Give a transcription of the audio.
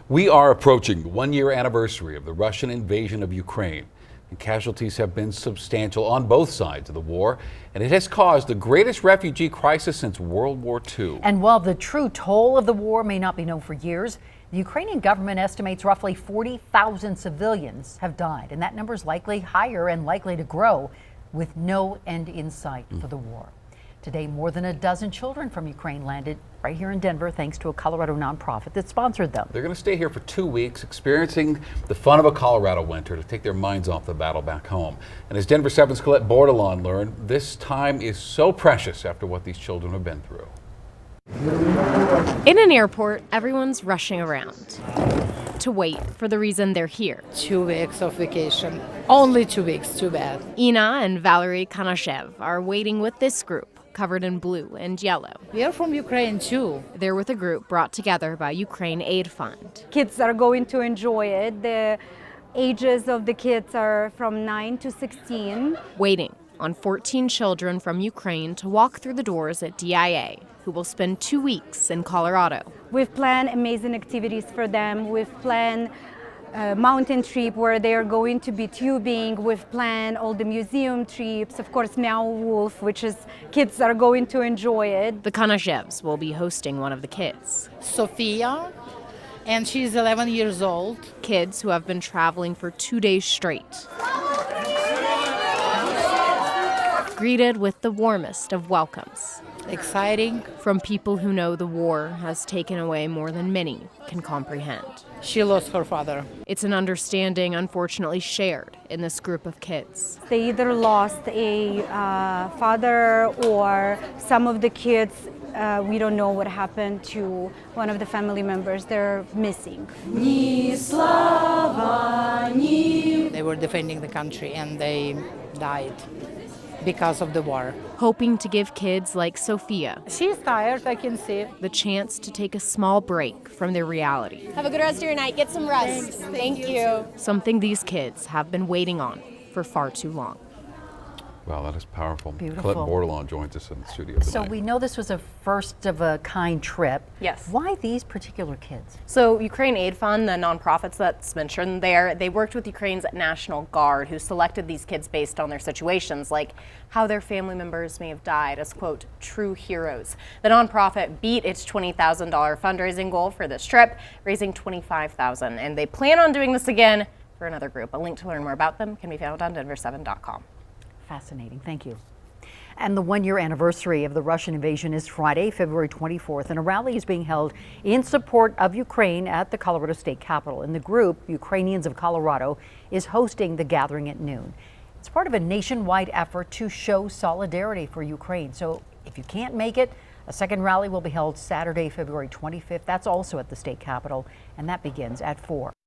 We are approaching the one-year anniversary of the Russian invasion of Ukraine. And casualties have been substantial on both sides of the war, and it has caused the greatest refugee crisis since World War II. And while the true toll of the war may not be known for years, the Ukrainian government estimates roughly 40,000 civilians have died, and that number is likely higher and likely to grow with no end in sight for the war. Today, more than a dozen children from Ukraine landed right here in Denver thanks to a Colorado nonprofit that sponsored them. They're going to stay here for 2 weeks, experiencing the fun of a Colorado winter to take their minds off the battle back home. And as Denver 7's Colette Bordelon learned, this time is so precious after what these children have been through. In an airport, everyone's rushing around to wait for the reason they're here. 2 weeks of vacation. Only 2 weeks, too bad. Ina and Valerie Kanashev are waiting with this group, covered in blue and yellow. We are from Ukraine, too. They're with a group brought together by Ukraine Aid Fund. Kids are going to enjoy it. The ages of the kids are from 9 to 16. Waiting on 14 children from Ukraine to walk through the doors at DIA, who will spend 2 weeks in Colorado. We've planned amazing activities for them. We've planned a mountain trip where they are going to be tubing. We've planned all the museum trips, of course, Meow Wolf, which is kids are going to enjoy it. The Kanashevs will be hosting one of the kids. Sophia, and she's 11 years old. Kids who have been traveling for 2 days straight. Greeted with the warmest of welcomes. Exciting. From people who know the war has taken away more than many can comprehend. She lost her father. It's an understanding unfortunately shared in this group of kids. They either lost a father or some of the kids, we don't know what happened to one of the family members. They're missing. They were defending the country and they died because of the war. Hoping to give kids like Sophia She's tired, I can see. the chance to take a small break from their reality. Have a good rest of your night. Get some rest. Thank you. Something these kids have been waiting on for far too long. Wow, that is powerful. Beautiful. Colette Bordelon joins us in the studio tonight. So we know this was a first of a kind trip. Yes. Why these particular kids? So Ukraine Aid Fund, the nonprofits that's mentioned there, they worked with Ukraine's National Guard, who selected these kids based on their situations, like how their family members may have died as, quote, true heroes. The nonprofit beat its $20,000 fundraising goal for this trip, raising $25,000, and they plan on doing this again for another group. A link to learn more about them can be found on denver7.com. Fascinating. Thank you. And the one-year anniversary of the Russian invasion is Friday, February 24th, and a rally is being held in support of Ukraine at the Colorado State Capitol. And the group, Ukrainians of Colorado, is hosting the gathering at noon. It's part of a nationwide effort to show solidarity for Ukraine. So if you can't make it, a second rally will be held Saturday, February 25th. That's also at the State Capitol, and that begins at 4.